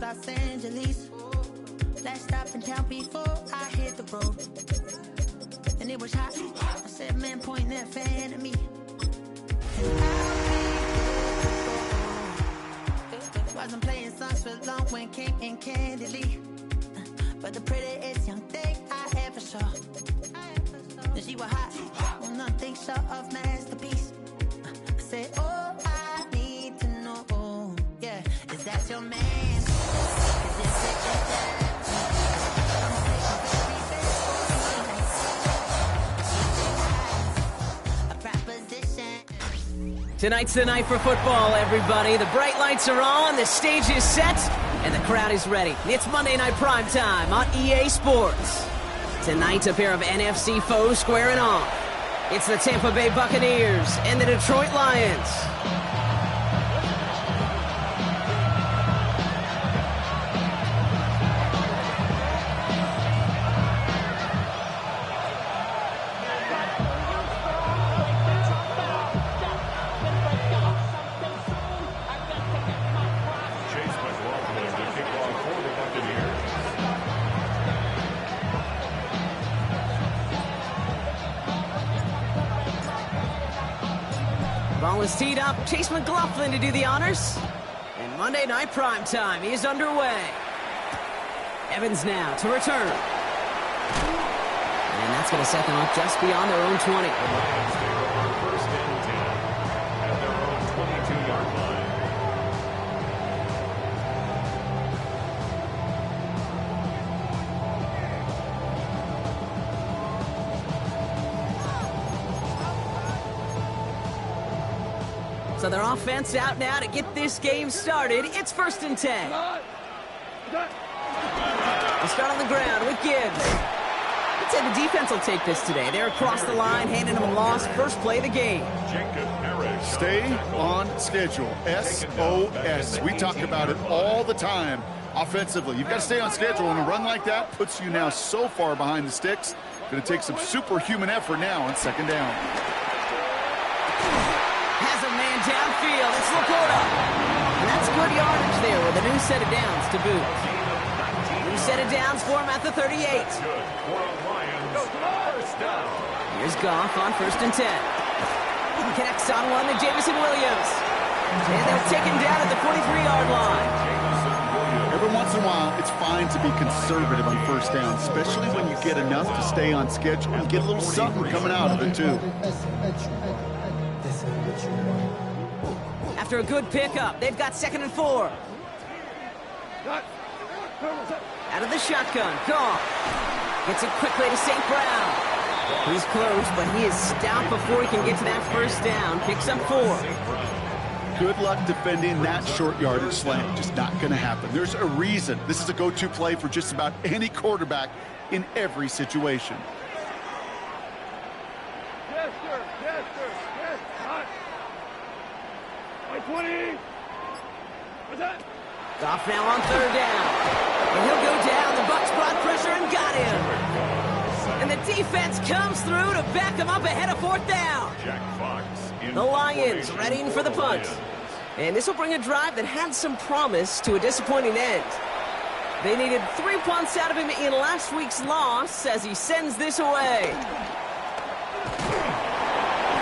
Los Angeles. Last stop in town before I hit the road. And it was hot. I said, man, point that fan at me. Wasn't playing songs for long when came in candidly. But the prettiest young thing I ever saw. And she was hot. Well, nothing short of masterpiece. I said, oh, I need to know. Yeah, is that your man? Tonight's the night for football, everybody. The bright lights are on, the stage is set, and the crowd is ready. It's Monday Night Prime Time on EA Sports. Tonight, a pair of NFC foes squaring off. It's the Tampa Bay Buccaneers and the Detroit Lions. Ball is teed up. Chase McLaughlin to do the honors. And Monday Night Prime Time is underway. Evans now to return. And that's going to set them up just beyond their own 20. First and 10 at their own 22-yard line. So their offense out now to get this game started. It's first and 10. They'll start on the ground with Gibbs. I'd say the defense will take this today. They're across the line, handing them a loss. First play of the game. Stay on schedule. SOS. We talk about it all the time offensively. You've got to stay on schedule, and a run like that puts you now so far behind the sticks. Going to take some superhuman effort now on second down. Downfield, it's Laporta. And that's good yardage there with a new set of downs to boot. New set of downs for him at the 38. Here's Goff on first and 10. He connects on one to Jameson Williams. And they'll take him down at the 43-yard line. Every once in a while, it's fine to be conservative on first down, especially when you get enough to stay on schedule and get a little something coming out of it, too. After a good pickup, they've got second and 4. Out of the shotgun, Goff gets it quickly to St. Brown. He's close, but he is stopped before he can get to that first down. Picks up 4. Good luck defending that short yardage slant. Just not going to happen. There's a reason this is a go-to play for just about any quarterback in every situation. Yes, sir. Yes, sir. Yes, hot. 20. What's that? Goff now on third down. And he'll go down. The Bucs brought pressure and got him. And the defense comes through to back him up ahead of fourth down. The Lions readying for the punt. And this will bring a drive that had some promise to a disappointing end. They needed 3 punts out of him in last week's loss as he sends this away.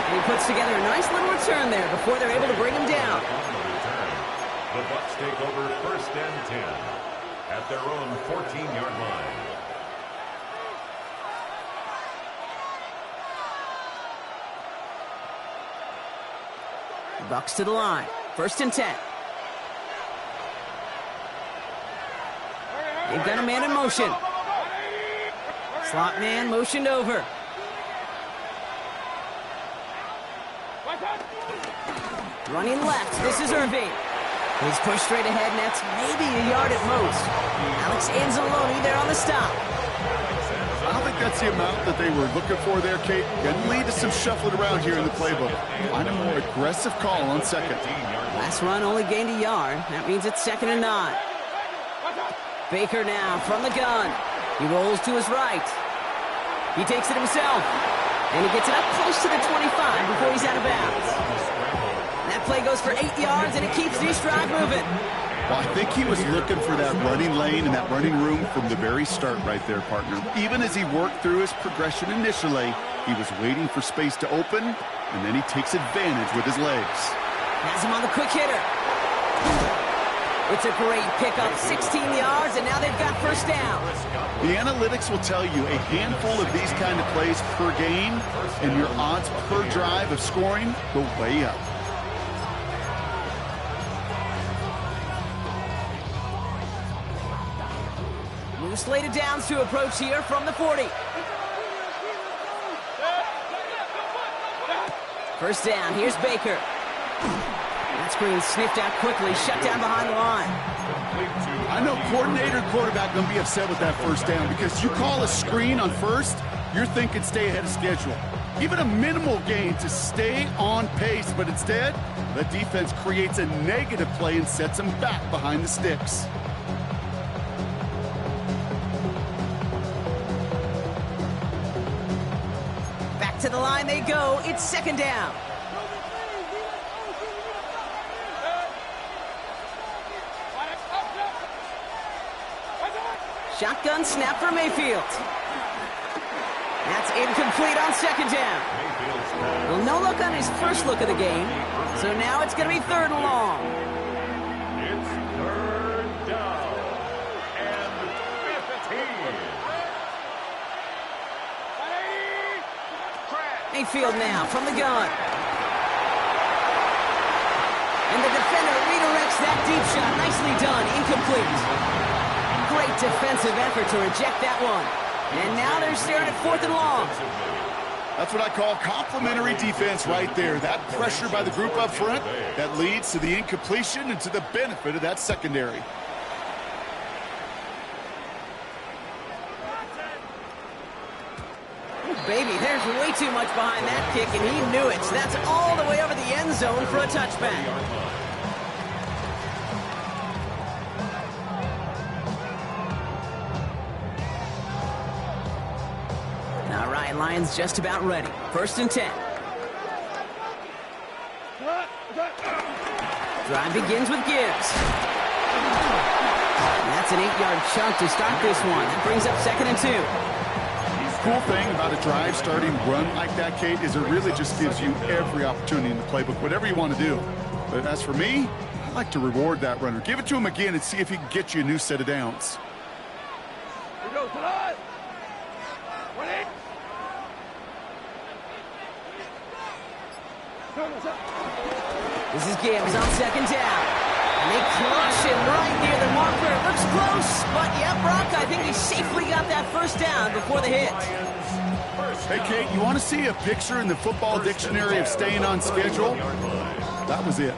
And he puts together a nice little return there before they're able to bring him down. The Bucs take over first and 10 at their own 14-yard line. Bucs to the line. First and 10. They've got a man in motion. Slot man motioned over. Running left. This is Irving. He's pushed straight ahead, and that's maybe a yard at most. Alex Anzalone there on the stop. I don't think that's the amount that they were looking for there, Kate. Can lead to some shuffling around here in the playbook. Find a more aggressive call on second. Last run only gained a yard. That means it's second and 9. Baker now from the gun. He rolls to his right. He takes it himself. And he gets it up close to the 25 before he's out of bounds. That play goes for 8 yards, and it keeps this drive moving. Well, I think he was looking for that running lane and that running room from the very start right there, partner. Even as he worked through his progression initially, he was waiting for space to open, and then he takes advantage with his legs. Has him on the quick hitter. It's a great pickup, 16 yards, and now they've got first down. The analytics will tell you a handful of these kind of plays per game, and your odds per drive of scoring go way up. New slated downs to approach here from the 40. First down, here's Baker. That screen sniffed out quickly, shut down behind the line. I know coordinator and quarterback going to be upset with that first down because you call a screen on first, you're thinking stay ahead of schedule. Even a minimal gain to stay on pace, but instead, the defense creates a negative play and sets them back behind the sticks. To the line they go. It's second down. Shotgun snap for Mayfield. That's incomplete on second down. Well, no look on his first look of the game. So now it's going to be third and long. It's third down and 15. Mayfield now from the gun. And the defender redirects that deep shot. Nicely done. Incomplete. Great defensive effort to reject that one. And now they're staring at fourth and long. That's what I call complimentary defense right there. That pressure by the group up front that leads to the incompletion and to the benefit of that secondary. Baby, there's way too much behind that kick, and he knew it. So that's all the way over the end zone for a touchback. All right, Lions just about ready. First and 10. Drive begins with Gibbs. And that's an 8-yard chunk to start this one. That brings up second and 2. Cool thing about a drive starting run like that, Kate, is it really just gives you every opportunity in the playbook, whatever you want to do. But as for me, I like to reward that runner. Give it to him again and see if he can get you a new set of downs. Here goes the line. 20. This is Gibbs on second down. And they crush him right near the marker. It looks close, but yeah, Brock, I think he safely got that first down before the hit. Hey, Kate, you want to see a picture in the football dictionary of staying on schedule? That was it.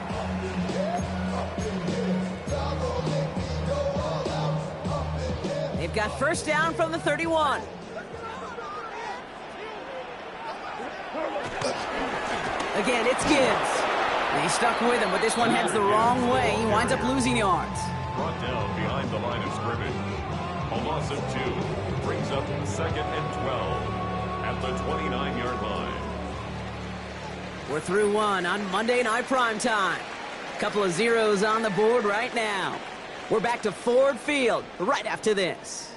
They've got first down from the 31. Again, it's Gibbs. And he's stuck with him, but this one heads the wrong way. He winds up losing yards. Brought down behind the line of scrimmage. A loss of 2 brings up second and 12 at the 29-yard line. We're through one on Monday Night Primetime. Couple of zeros on the board right now. We're back to Ford Field right after this.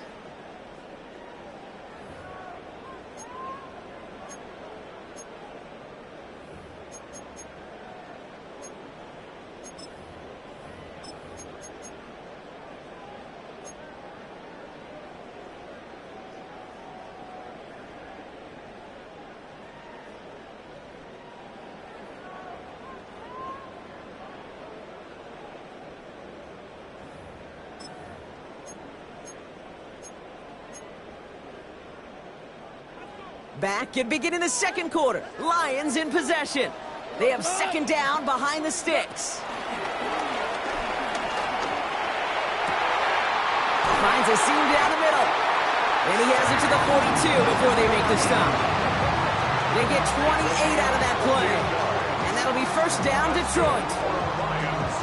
Back and beginning the second quarter. Lions in possession. They have second down behind the sticks. Finds a seam down the middle. And he has it to the 42 before they make the stop. They get 28 out of that play. And that'll be first down, Detroit.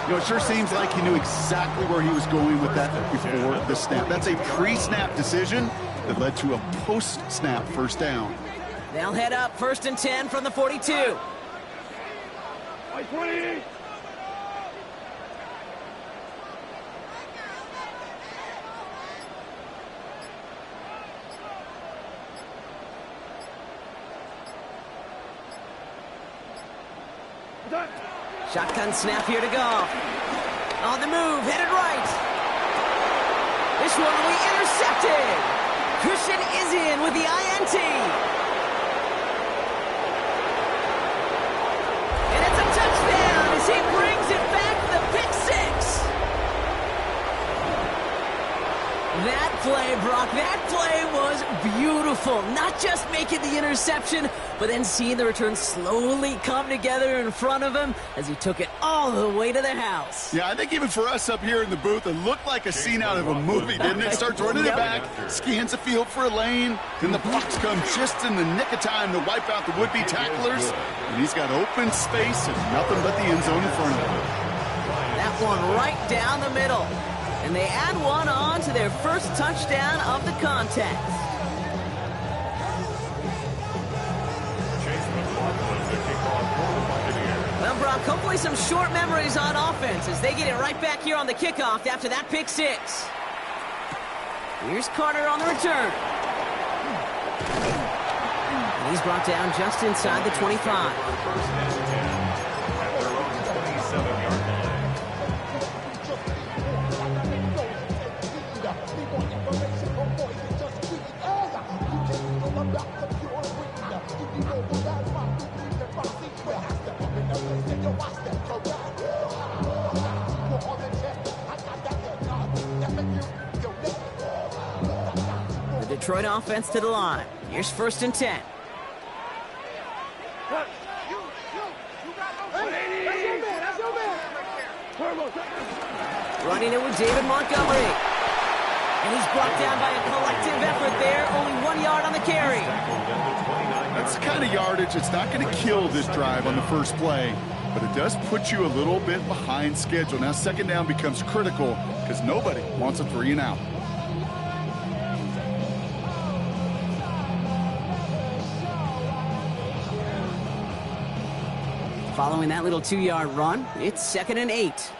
You know, it sure seems like he knew exactly where he was going with that before the snap. That's a pre-snap decision that led to a post-snap first down. They'll head up first and 10 from the 42. 20. Shotgun snap here to Goff. On the move, headed right. This one will be intercepted. Christian is in with the INT. And it's a touchdown as he brings it back for the pick six. That play, Brock, that play was beautiful. Not just making the interception, but then seeing the return slowly come together in front of him as he took it all the way to the house. Yeah, I think even for us up here in the booth, it looked like a scene out of a movie, didn't it? Starts running it back, scans the field for a lane, then the blocks come just in the nick of time to wipe out the would-be tacklers, and he's got open space and nothing but the end zone in front of him. That one right down the middle. And they add one on to their first touchdown of the contest. Well, Brock, hopefully some short memories on offense as they get it right back here on the kickoff after that pick six. Here's Carter on the return. And he's brought down just inside the 25. The Detroit offense to the line. Here's 1st and 10. Running it with David Montgomery. And he's brought down by a collective effort there. Only 1 yard on the carry. That's the kind of yardage that's not going to kill this drive on the first play, but it does put you a little bit behind schedule. Now 2nd down becomes critical because nobody wants a 3 and out. Following that little 2-yard run, it's 2nd and 8.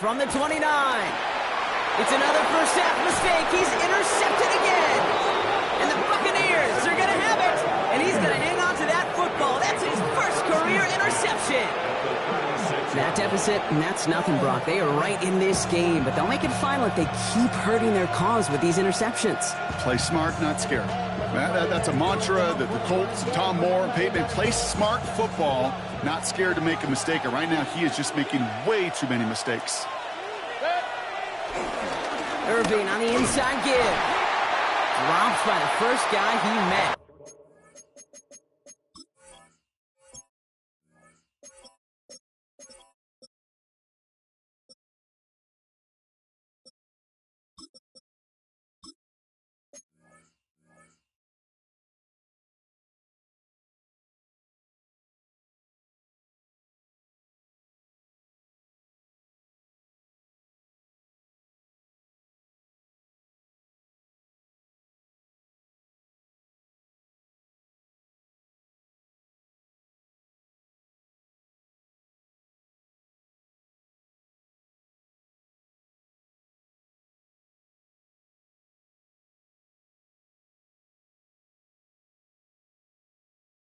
From the 29. It's another first half mistake. He's intercepted again. And the Buccaneers are going to have it. And he's going to hang on to that football. That's his first career interception. That deficit, and that's nothing, Brock. They are right in this game, but they'll make it final if they keep hurting their cause with these interceptions. Play smart, not scared. That's a mantra that the Colts, Tom Moore, Peyton, play smart football, not scared to make a mistake. And right now, he is just making way too many mistakes. Irving on the inside give. Dropped by the first guy he met.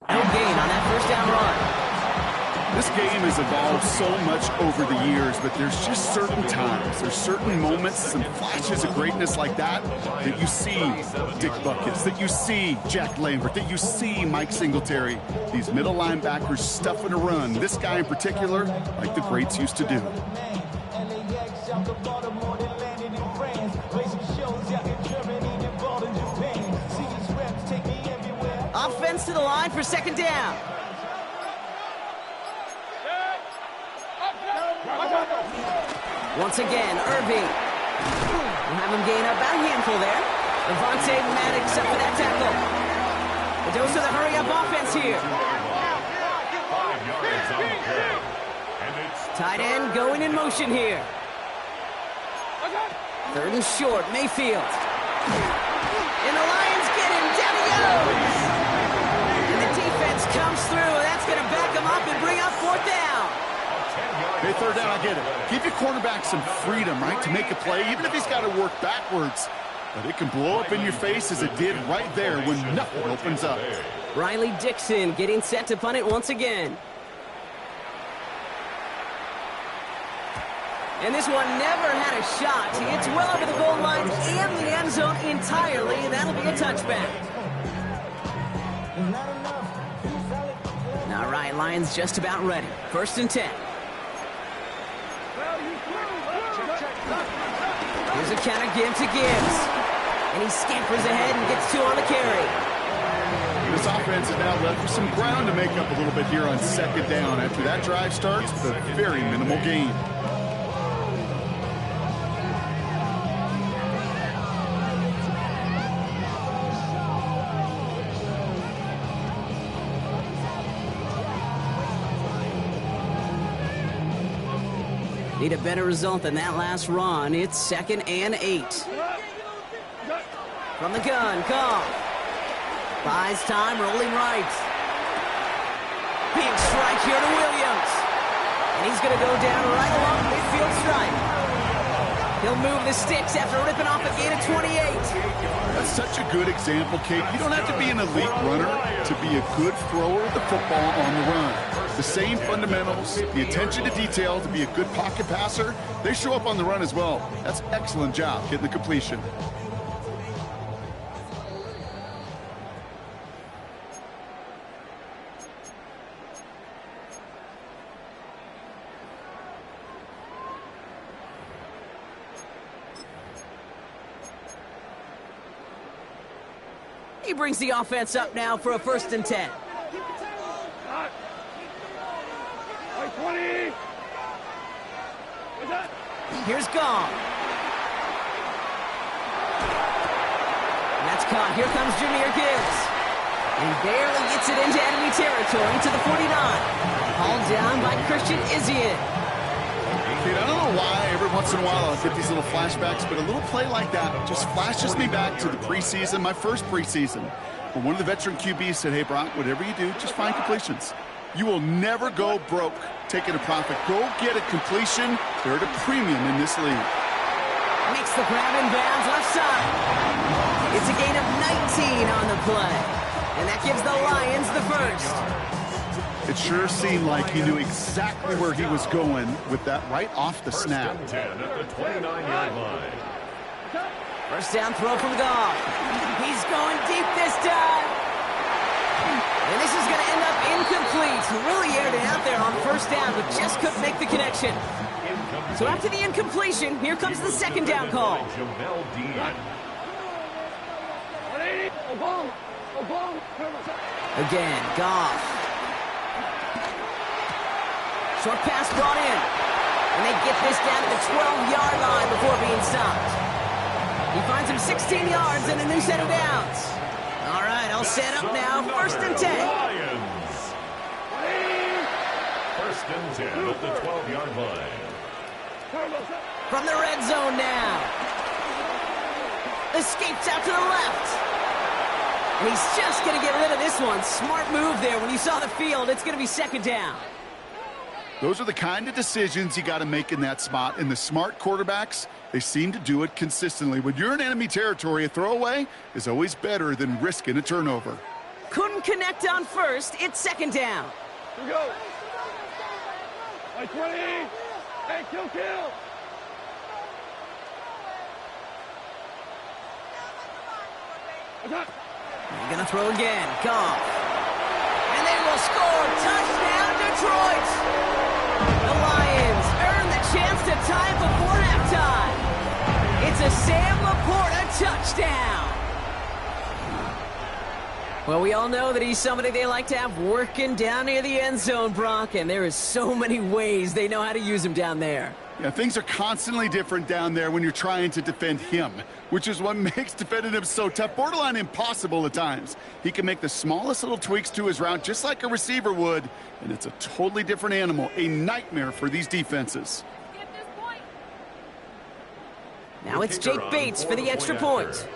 No gain on that first down run. This game has evolved so much over the years, but there's just certain times, there's certain moments, some flashes of greatness like that you see Dick Buckets, that you see Jack Lambert, that you see Mike Singletary. These middle linebackers stuffing a run. This guy in particular, like the greats used to do. Offense to the line for 2nd down. Once again, Irving. We'll have him gain about a handful there. Avonte Maddox up for that tackle. A dose of the hurry-up offense here. 5 yards on the carry. Tight end going in motion here. 3rd and short, Mayfield. And the Lions get him. Down he goes. And the defense comes through. That's going to back him up and bring up 4th down. Hey, 3rd down, I get it. Give your cornerback some freedom, right, to make a play, even if he's got to work backwards. But it can blow up in your face as it did right there when nothing opens up. Riley Dixon getting set to punt it once again. And this one never had a shot. It's well over the goal line and the end zone entirely. That'll be a touchback. All right, Lions just about ready. 1st and 10. Here's a counter give to Gibbs. And he scampers ahead and gets 2 on the carry. This offense is now left with some ground to make up a little bit here on 2nd down after that drive starts with a very minimal gain. Need a better result than that last run. It's 2nd and 8. From the gun, Goff. Buys time, rolling right. Big strike here to Williams. And he's going to go down right along the midfield stripe. He'll move the sticks after ripping off a gain of 28. That's such a good example, Kate. You don't have to be an elite runner to be a good thrower of the football on the run. The same fundamentals, the attention to detail to be a good pocket passer, they show up on the run as well. That's an excellent job getting the completion. He brings the offense up now for a 1st and 10. Here's Goff. And that's caught. Here comes Jahmyr Gibbs. And barely gets it into enemy territory to the 49. Hauled down by Christian Izien. I don't know why every once in a while I'll get these little flashbacks, but a little play like that just flashes me back to the preseason, my first preseason, where one of the veteran QBs said, hey, Brock, whatever you do, just find completions. You will never go broke taking a profit. Go get a completion. They're at a premium in this league. Makes the grab in bounds left side. It's a gain of 19 on the play. And that gives the Lions the 1st. It sure seemed like he knew exactly where he was going with that right off the snap. 1st and 10 at the 29-yard line. 1st down throw from Goff. He's going deep this time. And this is going to end up incomplete. Really aired it out there on 1st down, but just couldn't make the connection. So after the incompletion, here comes the 2nd down call. Jamel Dean. Again, Goff. Short pass brought in. And they get this down to the 12-yard line before being stopped. He finds him 16 yards and a new set of downs. All right, I'll set up now. 1st and 10. Lions. 1st and 10 at the 12-yard line. From the red zone now. Escapes out to the left. And he's just going to get rid of this one. Smart move there. When you saw the field, it's going to be 2nd down. Those are the kind of decisions you got to make in that spot. And the smart quarterbacks, they seem to do it consistently. When you're in enemy territory, a throwaway is always better than risking a turnover. Couldn't connect on 1st. It's 2nd down. Here we go. Like 20. Hey, kill. They're going to throw again. Goff. And they will score. Touchdown, Detroit. The Lions earn the chance to tie it before halftime. It's a Sam Laporta touchdown. Well, we all know that he's somebody they like to have working down near the end zone, Brock, and there is so many ways they know how to use him down there. Yeah, things are constantly different down there when you're trying to defend him, which is what makes defending him so tough, borderline impossible at times. He can make the smallest little tweaks to his route just like a receiver would, and it's a totally different animal, a nightmare for these defenses. Now it's Jake Bates for the extra point.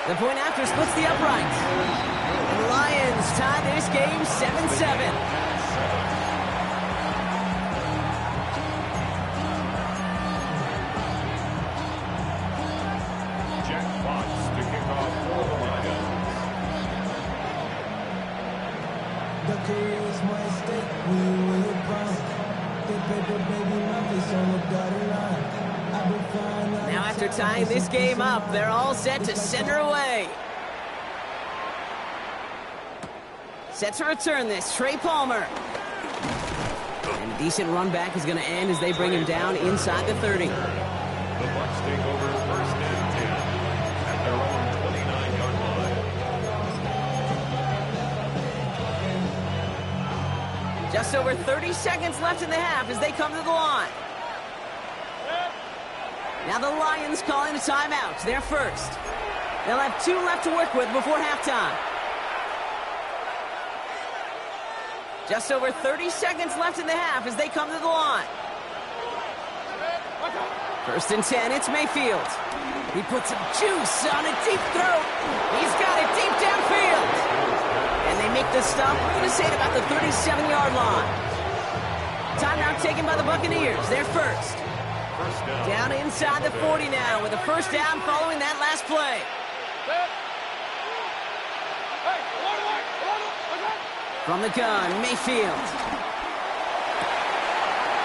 The point after splits the upright. And the Lions tie this game 7-7. Now after tying this game up, they're all set to send her away. Set to return this, Trey Palmer. And a decent run back is going to end as they bring him down inside the 30. The Bucs take over first and 10 at their own 29-yard line. Just over 30 seconds left in the half as they come to the line. Now the Lions calling a timeout. They're first. They'll have 2 left to work with before halftime. Just over 30 seconds left in the half as they come to the line. First and 10, it's Mayfield. He puts some juice on a deep throw. He's got it deep downfield. And they make the stop, we're going to say it about the 37-yard line. Timeout taken by the Buccaneers. They're first. Down inside the 40 now with a first down following that last play. From the gun, Mayfield.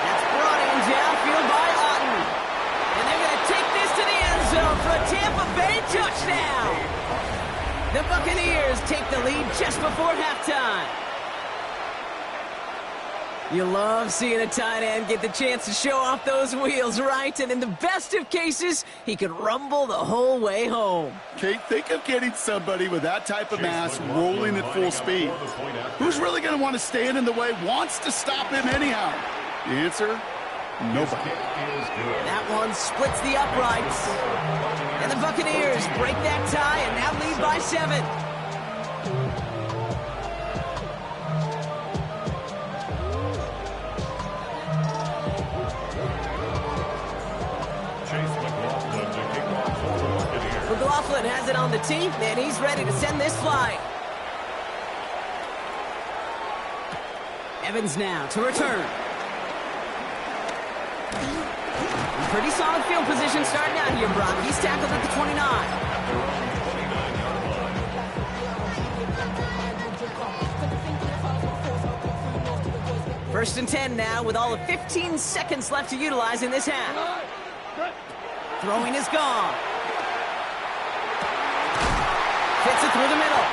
That's brought in downfield by Otten. And they're going to take this to the end zone for a Tampa Bay touchdown. The Buccaneers take the lead just before halftime. You love seeing a tight end get the chance to show off those wheels, right? And in the best of cases, he could rumble the whole way home. Kate, think of getting somebody with that type of mass rolling at full speed. Who's really going to want to stand in the way, wants to stop him anyhow? The answer, nobody. That one splits the uprights. And the Buccaneers break that tie and now lead by 7. McLaughlin has it on the tee, and he's ready to send this flight. Evans now to return. Pretty solid field position starting out here, Brock. He's tackled at the 29. First and 10 now with all of 15 seconds left to utilize in this half. Throwing is gone. Fits it through the middle.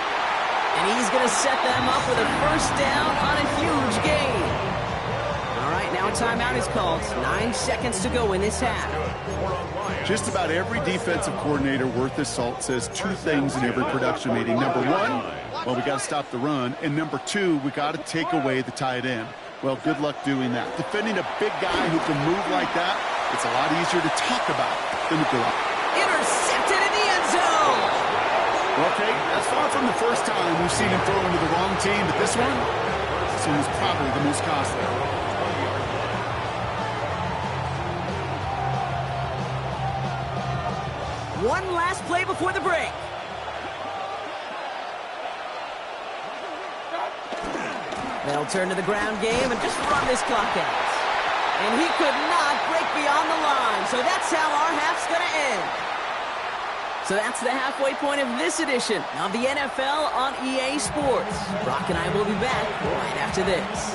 And he's going to set them up with a first down on a huge gain. All right, now a timeout is called. 9 seconds to go in this half. Just about every defensive coordinator worth his salt says 2 things in every production meeting. Number 1, well, we got to stop the run. And number 2, we got to take away the tight end. Well, good luck doing that. Defending a big guy who can move like that, it's a lot easier to talk about than to do it. Intercepted in the end zone. Well, Kate, that's far from the first time we've seen him throw into the wrong team, but this one was probably the most costly. One last play before the break. They'll turn to the ground game and just run this clock out. And he could not break beyond the line, so that's how our half's going to end. So that's the halfway point of this edition of the NFL on EA Sports. Brock and I will be back right after this.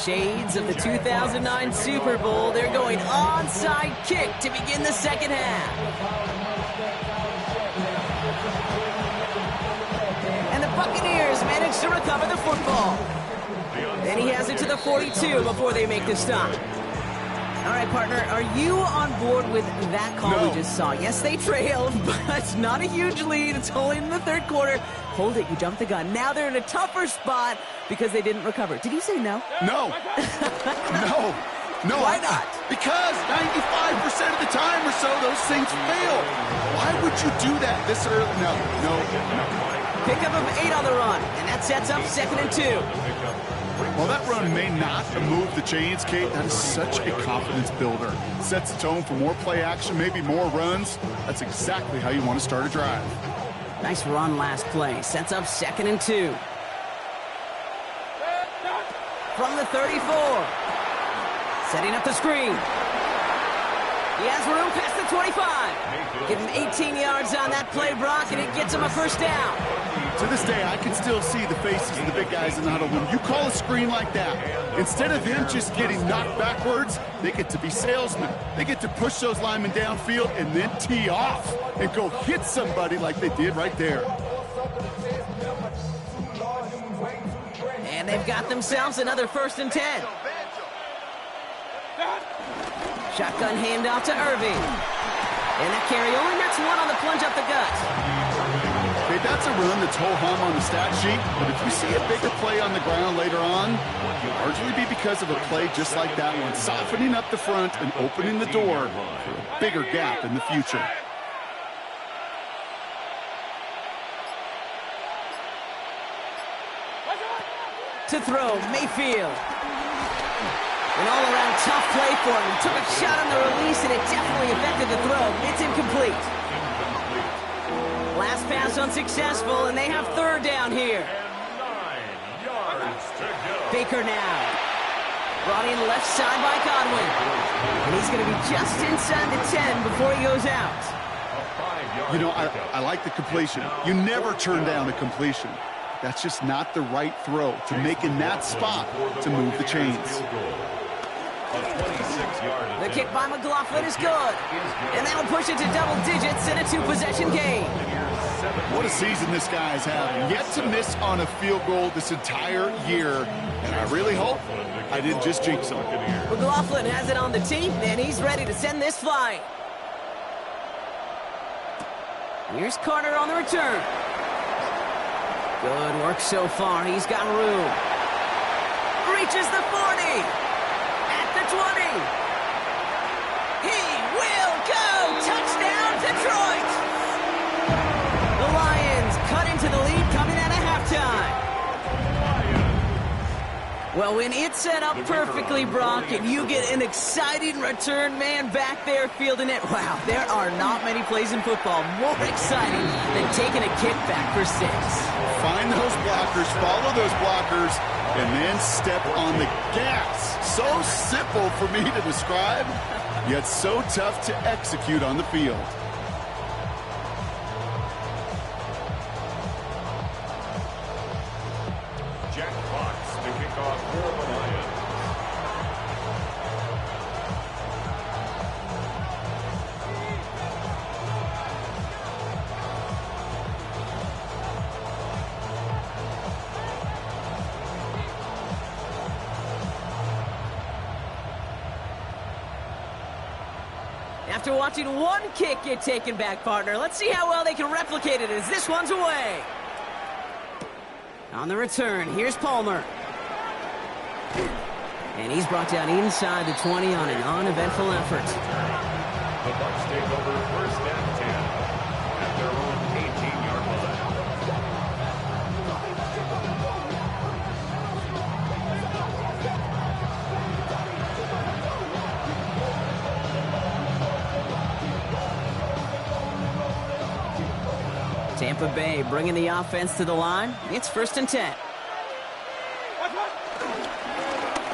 Shades of the 2009 Super Bowl. They're going onside kick to begin the second half. And the Buccaneers manage to recover the football. And he has it to the 42 before they make the stop. All right, partner, are you on board with that call we just saw? Yes, they trailed, but it's not a huge lead. It's only in the third quarter. Hold it, you jumped the gun. Now they're in a tougher spot because they didn't recover. Did he say no? No. No. Why not? Because 95% of the time or so, those things fail. Why would you do that this early? No. Pickup of 8 on the run, and that sets up 2nd and 2. Well, that run may not move the chains, Kate. That is such a confidence builder. Sets the tone for more play action, maybe more runs. That's exactly how you want to start a drive. Nice run last play. Sets up 2nd and 2. From the 34. Setting up the screen. He has room past the 25. Give him 18 yards on that play, Brock, and it gets him a first down. To this day, I can still see the faces of the big guys in the huddle. When you call a screen like that, instead of them just getting knocked backwards, they get to be salesmen. They get to push those linemen downfield and then tee off and go hit somebody like they did right there. And they've got themselves another 1st and 10. Shotgun handoff to Irving. And that carry only nets one on the plunge up the gut. Okay, that's a run that's ho-hum on the stat sheet, but if you see a bigger play on the ground later on, it'll largely be because of a play just like that one, softening up the front and opening the door for a bigger gap in the future. To throw, Mayfield. An all-around tough play for him. He took a shot on the release, and it definitely affected the throw. It's incomplete. Last pass unsuccessful, and they have 3rd down here. 9 yards to go. Baker now. Brought in left side by Godwin. And he's going to be just inside the 10 before he goes out. You know, I like the completion. You never turn down a completion. That's just not the right throw to make in that spot to move the chains. The kick by McLaughlin is good. And that'll push it to double digits in a 2-possession game. What a season this guy's having. Yet to miss on a field goal this entire year. And I really hope I didn't just jinx him. McLaughlin has it on the tee, and he's ready to send this flying. Here's Carter on the return. Good work so far. He's got room. Reaches the 40. At the 20. He will go. Touchdown, Detroit. The Lions cut into the lead coming out of halftime. Well, when it's set up perfectly, Brock, and you get an exciting return man back there fielding it, wow, there are not many plays in football more exciting than taking a kickback for 6. Find those blockers, follow those blockers, and then step on the gas. So simple for me to describe, yet so tough to execute on the field. Jack Fox to kick off for the Lions. After watching one kick get taken back, partner, let's see how well they can replicate it as this one's away. On the return, here's Palmer. And he's brought down inside the 20 on an uneventful effort. The Bucs take over 1st and 10 at their own 18-yard line. Tampa Bay bringing the offense to the line. It's 1st and 10.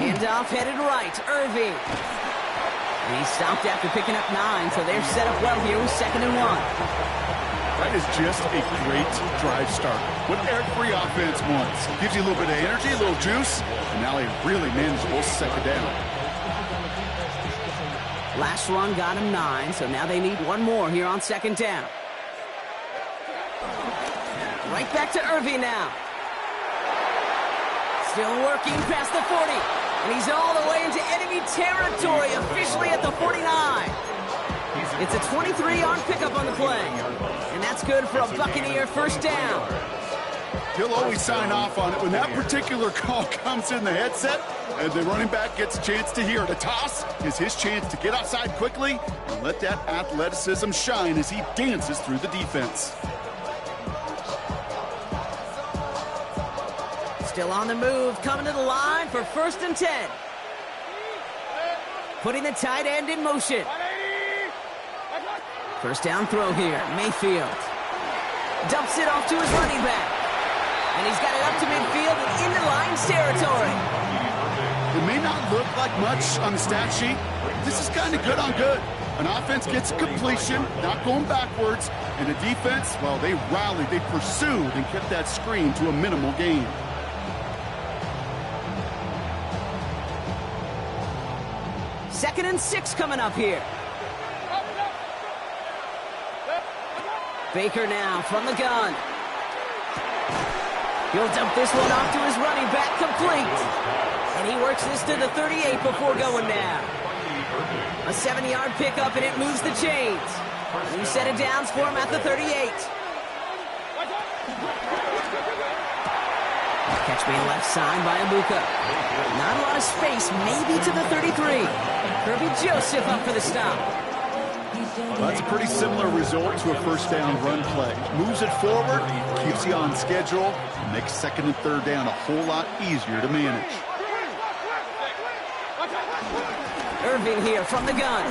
Handoff headed right. Irving. And he stopped after picking up 9, so they're set up well here with 2nd and 1. That is just a great drive start. What every offense wants. Gives you a little bit of energy, a little juice, and now a really manageable 2nd down. Last run got him 9, so now they need one more here on 2nd down. Right back to Irving now. Still working past the 40. And he's all the way into enemy territory, officially at the 49. It's a 23-yard pickup on the play. And that's good for a Buccaneer 1st down. He'll always sign off on it when that particular call comes in the headset and the running back gets a chance to hear it. A toss is his chance to get outside quickly and let that athleticism shine as he dances through the defense. Still on the move, coming to the line for 1st and 10. Putting the tight end in motion. 1st down throw here, Mayfield. Dumps it off to his running back. And he's got it up to midfield and into Lions territory. It may not look like much on the stat sheet. This is kind of good on good. An offense gets a completion, not going backwards, and the defense, well, they rallied, they pursued, and kept that screen to a minimal gain. Second and 6 coming up here. Baker now from the gun. He'll dump this one off to his running back, complete. And he works this to the 38 before going down. A 7-yard pickup, and it moves the chains. New set of downs for him at the 38. Catch me left side by Abuka. Not a lot of space, maybe to the 33. Kirby Joseph up for the stop. Well, that's a pretty similar result to a first down run play. Moves it forward, keeps you on schedule, and makes second and third down a whole lot easier to manage. Irving here from the gun.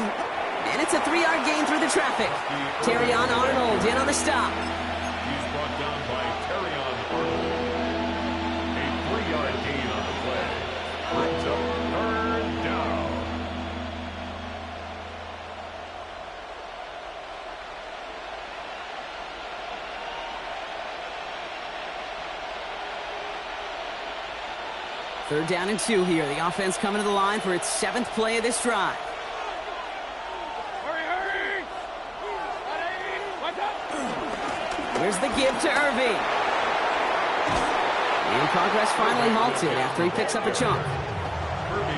And it's a 3-yard gain through the traffic. Terrion Arnold in on the stop. He's brought down by Terrion Arnold. A 3-yard gain on the play. Brings up third down. Third down and 2 here. The offense coming to the line for its 7th play of this drive. Here's the give to Irving. And progress finally halted after he picks up a chunk.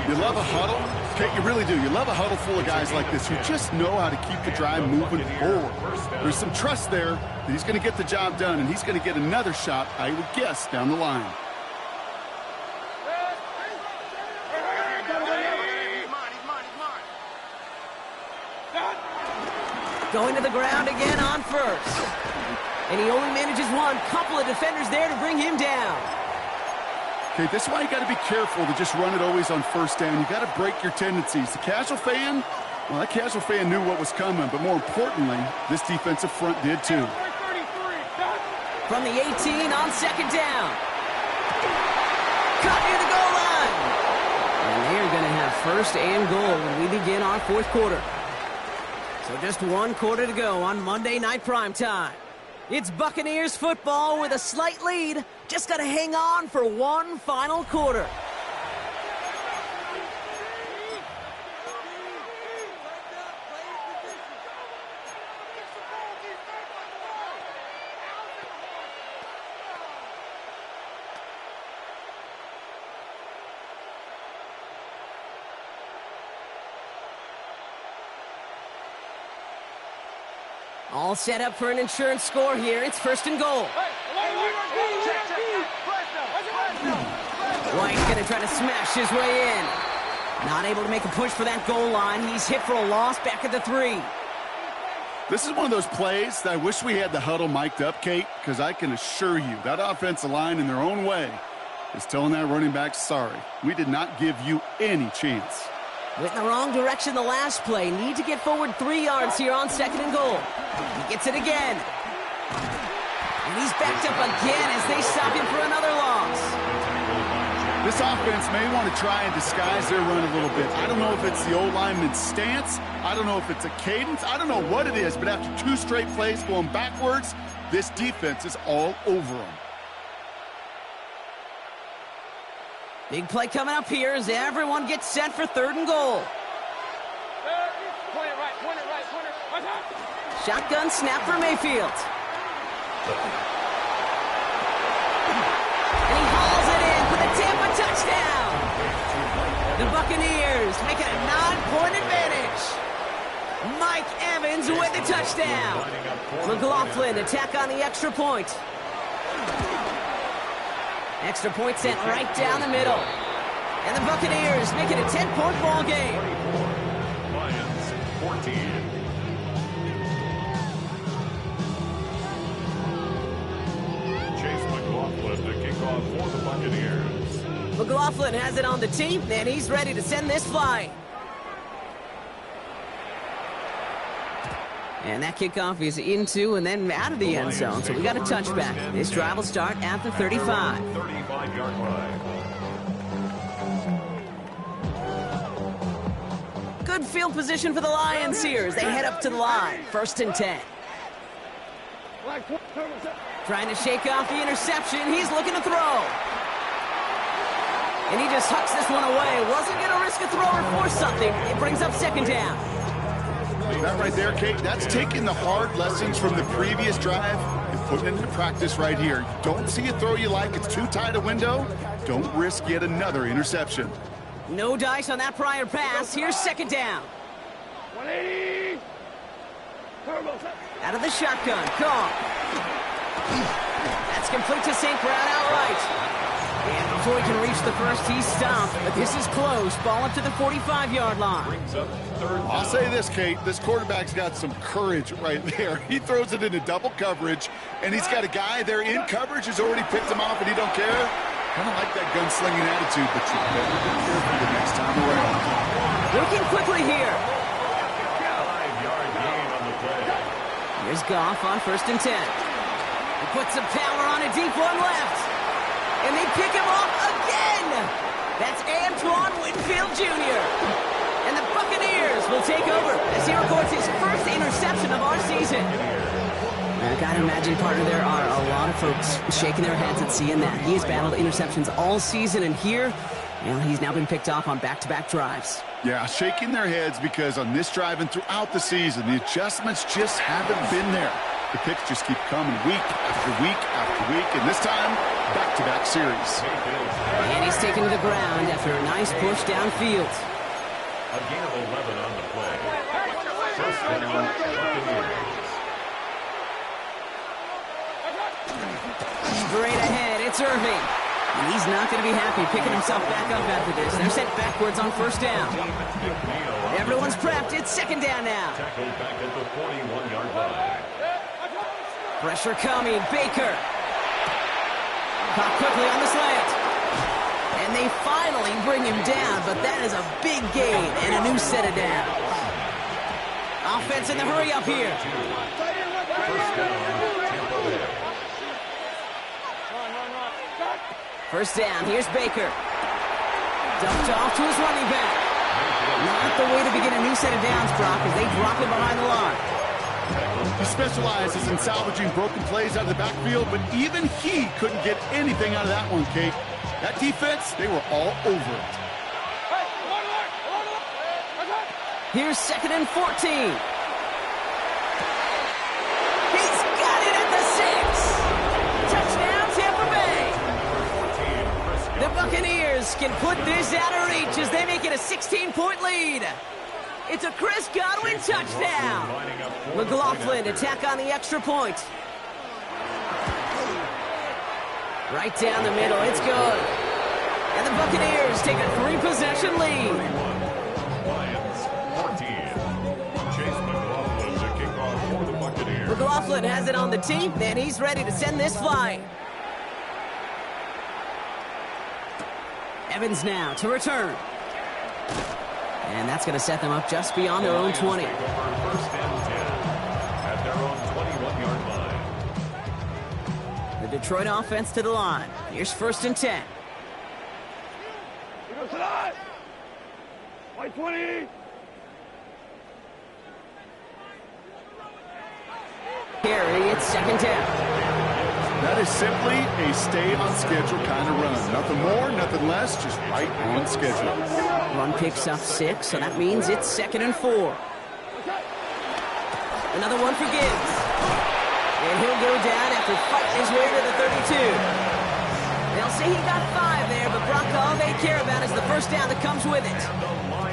You love a huddle? Okay, you really do. You love a huddle full of guys like this who just know how to keep the drive moving forward. There's some trust there that he's going to get the job done, and he's going to get another shot, I would guess, down the line. Going to the ground again on first. And he only manages one. Couple of defenders there to bring him down. Okay, this is why you got to be careful to just run it always on first down. You got to break your tendencies. The casual fan, well, that casual fan knew what was coming, but more importantly, this defensive front did too. From the 18 on second down. Caught near the goal line. And they're going to have first and goal when we begin our fourth quarter. So just 1 quarter to go on Monday Night Primetime. It's Buccaneers football with a slight lead. Just got to hang on for one final quarter. All set up for an insurance score here. It's first and goal. White's going to try to smash his way in. Not able to make a push for that goal line. He's hit for a loss back at the 3. This is one of those plays that I wish we had the huddle mic'd up, Kate, because I can assure you that offensive line in their own way is telling that running back, sorry, we did not give you any chance. Went in the wrong direction the last play. Need to get forward 3 yards here on second and goal. He gets it again. And he's backed up again as they stop him for another loss. This offense may want to try and disguise their run a little bit. I don't know if it's the old lineman's stance. I don't know if it's a cadence. I don't know what it is, but after 2 straight plays going backwards, this defense is all over them. Big play coming up here as everyone gets set for third and goal. Shotgun snap for Mayfield. And he hauls it in for the Tampa touchdown. The Buccaneers make it a 9-point advantage. Mike Evans with the touchdown. McLaughlin attack on the extra point. Extra point sent right down the middle. And the Buccaneers make it a 10-point ball game. Lions 14. Chase McLaughlin to kick off for the Buccaneers. McLaughlin has it on the tee, and he's ready to send this flying. And that kickoff is into and then out of the end zone, so we got a touchback. This drive will start at the 35. 35-yard line. Good field position for the Lions here as they head up to the line. 1st and 10. Trying to shake off the interception. He's looking to throw. And he just hucks this one away. Wasn't going to risk a throw or force something. It brings up 2nd down. That right there, Kate, that's taking the hard lessons from the previous drive and putting it into practice right here. You don't see a throw you like, it's too tight a window, don't risk yet another interception. No dice on that prior pass. Here's 2nd down. 180. Out of the shotgun. Call. That's complete to St. Brown outright. And before he can reach the first, he's stopped. But this is close. Ball up to the 45-yard line. I'll say this, Kate. This quarterback's got some courage right there. He throws it into double coverage, and he's got a guy there in coverage who's already picked him off, and he don't care. Kind of like that gunslinging attitude, but you better be careful the next time around. Looking quickly here. 5-yard gain on the play. Here's Goff on 1st and 10. He puts some power on a deep one left. And they pick him off again. That's Antoine Winfield Jr. And the Buccaneers will take over as he records his first interception of our season. I gotta imagine, partner, there are a lot of folks shaking their heads at seeing that. He has battled interceptions all season, and here, well, he's now been picked off on back-to-back drives. Yeah, shaking their heads because on this drive and throughout the season, the adjustments just haven't been there. The picks just keep coming week after week after week, and this time, back-to-back series. And he's taken to the ground after a nice push downfield. A gain of 11 on the play. 1st down, Buccaneers. Straight ahead, it's Irving. And he's not going to be happy picking himself back up after this. They're sent backwards on 1st down. Everyone's prepped. It's 2nd down now. Tackled back at the 41-yard line. Pressure coming. Baker. Caught quickly on the slant. And they finally bring him down, but that is a big gain and a new set of downs. Offense in the hurry up here. 1st down, Tampa Bay. 1st down. Here's Baker. Dumped off to his running back. Not the way to begin a new set of downs, Brock, as they drop him behind the line. He specializes in salvaging broken plays out of the backfield, but even he couldn't get anything out of that one, Kate. That defense, they were all over it. Here's 2nd and 14. He's got it at the 6. Touchdown, Tampa Bay. The Buccaneers can put this out of reach as they make it a 16-point lead. It's a Chris Godwin touchdown. McLaughlin to tack on the extra point. Right down the middle, it's good. And the Buccaneers take a 3-possession lead. Lions, 14. Chase McLaughlin to kick off for the Buccaneers. McLaughlin has it on the team, and he's ready to send this flying. Evans now to return. And that's going to set them up just beyond their own 20. 1st and 10 at their own 21-yard line. The Detroit offense to the line. Here's 1st and 10. We go tonight. White 20. Carry, it's 2nd down. That is simply a stay-on-schedule kind of run. Nothing more, nothing less, just right on schedule. Run picks up 6, so that means it's 2nd and 4. Another one for Gibbs. And he'll go down after fighting his way to the 32. They'll say he got 5 there, but Brock, all they care about is the 1st down that comes with it.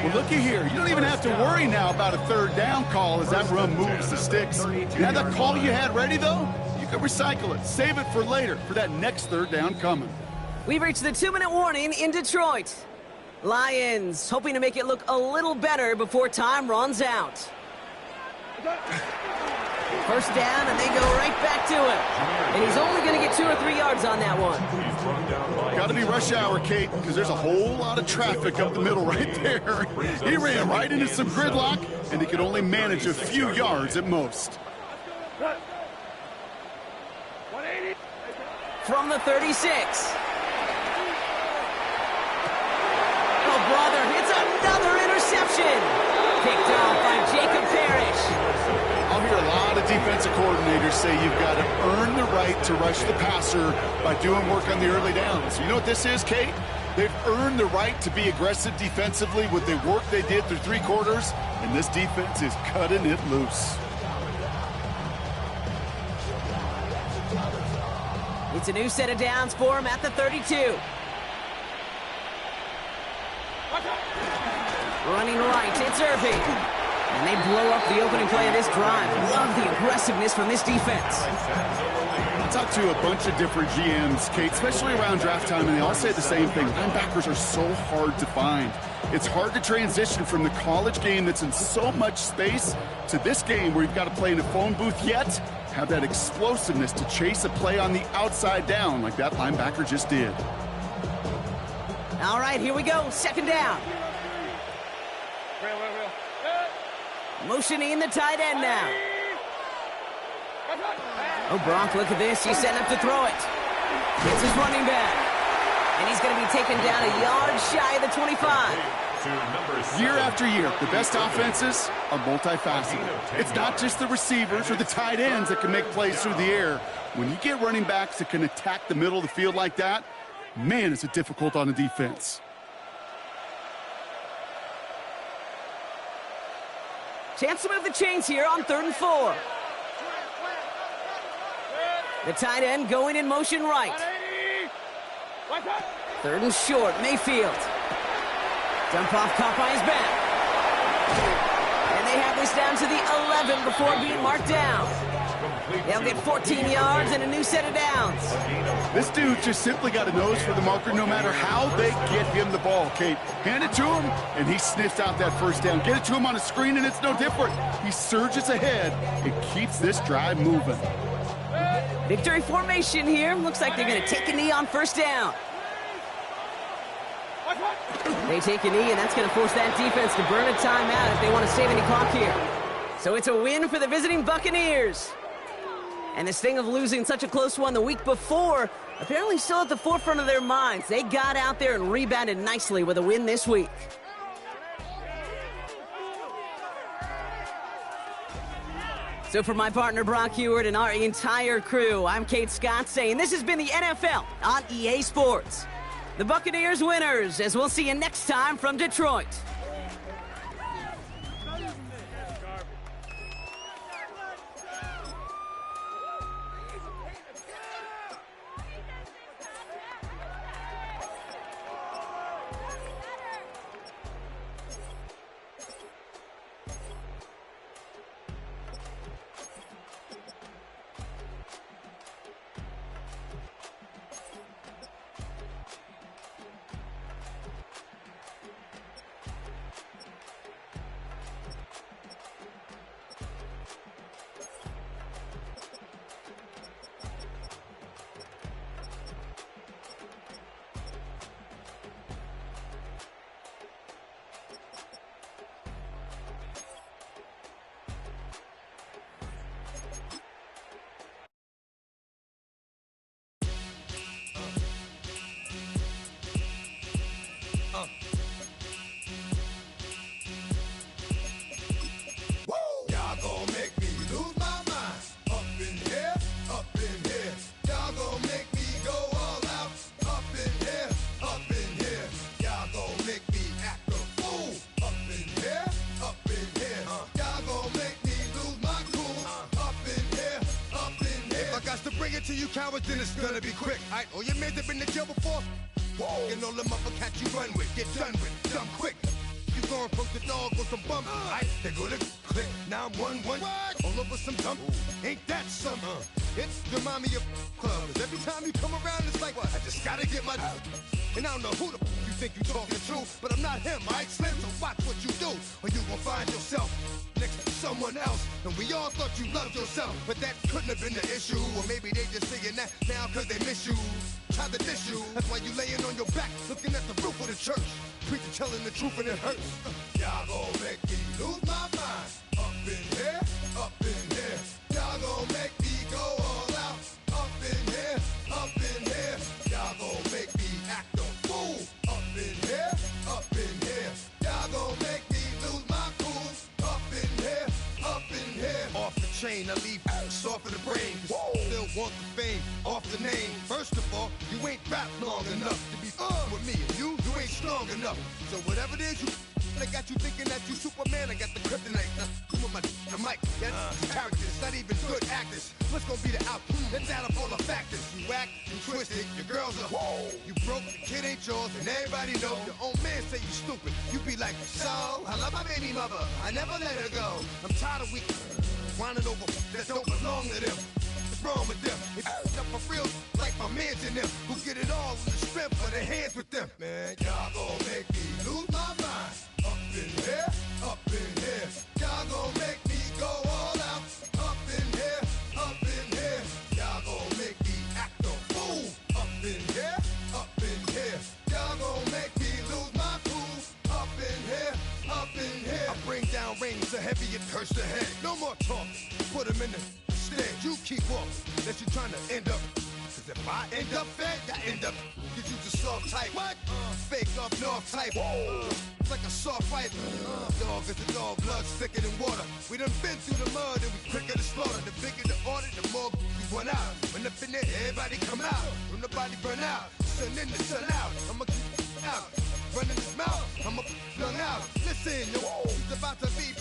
Well, looky here. You don't even have to worry now about a 3rd down call as that run moves the sticks. You have that call you had ready, though? You can recycle it. Save it for later, for that next 3rd down coming. We've reached the 2-minute warning in Detroit. Lions hoping to make it look a little better before time runs out. 1st down, and they go right back to him. And he's only going to get 2 or 3 yards on that one. Got to be rush hour, Kate, because there's a whole lot of traffic up the middle right there. He ran right into some gridlock, and he could only manage a few yards at most. From the 36. Oh, brother, it's another interception. Picked off by Jacob Parrish. I'll hear a lot of defensive coordinators say you've got to earn the right to rush the passer by doing work on the early downs. You know what this is, Kate? They've earned the right to be aggressive defensively with the work they did through 3 quarters, and this defense is cutting it loose. It's a new set of downs for him at the 32. Running right, it's Irving. And they blow up the opening play of this drive. Love the aggressiveness from this defense. I talked to a bunch of different GMs, Kate, especially around draft time, and they all say the same thing. Linebackers are so hard to find. It's hard to transition from the college game that's in so much space to this game where you've got to play in a phone booth, yet have that explosiveness to chase a play on the outside down like that linebacker just did. All right, here we go. Second down. Motioning the tight end now. Oh, Gronk, look at this. He's setting up to throw it. It's his running back. And he's going to be taken down a yard shy of the 25. Year after year, the best offenses are multifaceted. It's not just the receivers or the tight ends that can make plays through the air. When you get running backs that can attack the middle of the field like that, man, is it difficult on the defense. Chance to move the chains here on 3rd and 4. The tight end going in motion right. 3rd and short, Mayfield. Dump off, caught by his back. And they have this down to the 11 before being marked down. They'll get 14 yards and a new set of downs. This dude just simply got a nose for the marker no matter how they get him the ball, Kate. Hand it to him, and he sniffs out that first down. Get it to him on a screen, and it's no different. He surges ahead and keeps this drive moving. Victory formation here. Looks like they're going to take a knee on first down. They take a knee, and that's going to force that defense to burn a timeout if they want to save any clock here. So it's a win for the visiting Buccaneers. And this thing of losing such a close one the week before, apparently still at the forefront of their minds. They got out there and rebounded nicely with a win this week. So for my partner Brock Huard and our entire crew, I'm Kate Scott saying this has been the NFL on EA Sports. The Buccaneers winners, as we'll see you next time from Detroit. To you cowards, then it's gonna be quick. Alright, all your men have been to jail before. Whoa. And all them uppercats you run with, get done with, dumb quick. You gon' approach the dog with some bump. Alright, they go to click. Now I'm 1-1. All over some dump. Ain't that some? It's remind me of clubs. Every time you come around, it's like, I just gotta get my. And I don't know who the you think you talking to, but I'm not him, alright, Slim? So watch what you do, or you gon' find yourself next to someone else. And we all thought you loved yourself, but that couldn't have been the issue. Or maybe they just saying that now cause they miss you. Try to diss you, that's why you laying on your back, looking at the roof of the church. Preacher telling the truth and it hurts. Y'all gon' make me lose my mind. Up in here, up in here. Y'all gon' make me go all out. Up in here, up in here. Y'all gon' make me act a fool. Up in here, up in here. Y'all gon' make me lose my cool. chain, I leave soft in the brain. Still want the fame off the name. First of all, you ain't rap long enough to be with me. And you ain't strong enough. So whatever it is you I got you thinking that you Superman, I got the kryptonite. Come on, the mic, that's characters, not even good actors. What's gonna be the outcome? Let's add up all the factors. You act, you twisted, your girls are you broke, the kid ain't yours, and everybody know. Your own man say you stupid. You be like, so, I love my baby mother, I never let her go. I'm tired of whining over that don't belong to them. What's wrong with them? If up for real, like my mans in them, who get it all with the strength of their hands with them. Man, y'all gon' make me lose my mind. Up in here, up in here. Y'all gon' make me go all out. Up in here, up in here. Y'all gon' make me act a fool. Up in here, up in here. Y'all gon' make me lose my cool. Up in here, up in here. I bring down rain so heavy it hurts the head. No more talk, put them in the stand. You keep walking, that you trying to end up. Cause if I end up fed, I end up. Cause you just soft type. What? Fake up north type. It's like a soft fight. Dog is a dog, blood thicker than water. We done been through the mud and we quicker to slaughter. The bigger the order, the more we run out. When up in there, everybody come out. When the body burn out, sun in the sun out. I'ma keep out. Running his mouth, I'ma flung out. Listen, yo, it's about to be.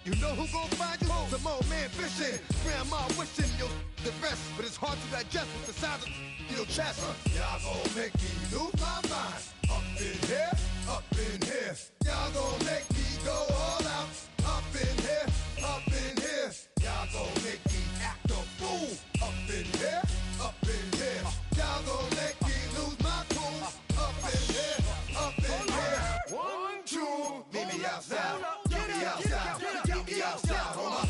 You know who gon' find you? Some old man fishing. Grandma wishing you'll the best, but it's hard to digest with the sound of your chest. Y'all gon' make me lose my mind. Up in here, up in here. Y'all gon' make me go all out. Up in here, up in here. Y'all gon' make me act a fool. Up in here, up in here. Y'all gon' make me lose my cool. Up in here, up in here. 1, 2, meet me outside. Meet me outside. Meet me outside. Hold on.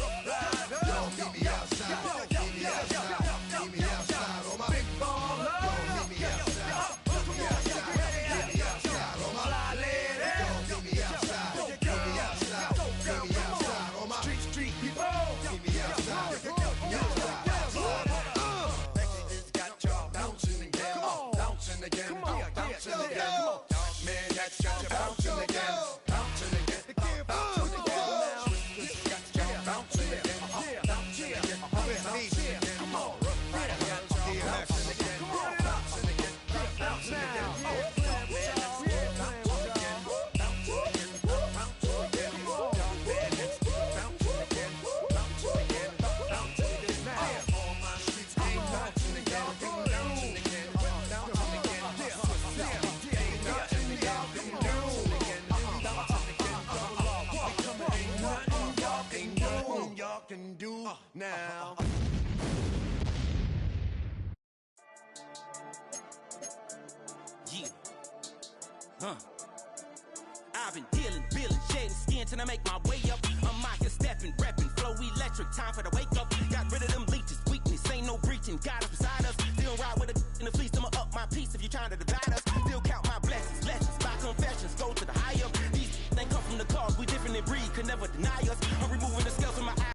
Yo, meet me outside. Meet me outside. Meet me outside. On my big baller. Yo, meet me outside. Meet me outside. Meet me outside. On my yo, meet me outside. Meet me outside. Meet me outside. On my street people. Meet me outside. Meet me outside. It's got y'all bouncing again. Bouncing again. Bouncing again. Man, that's got you bouncing again. Bouncing again. Bouncing again. Bouncing again. Bouncing again. Come on. Can do now. Yeah. I've been dealing, shading skin till I make my way up. I'm out here stepping, repping, flow electric. Time for the wake up. Got rid of them leeches, weakness, ain't no breaching. God is beside us. Still ride with a in the fleece. I'ma up my piece if you're trying to divide us. Still count my blessings, legends, by confessions, go to the higher. These they come from the cause, we different in breed, could never deny us. I'm removing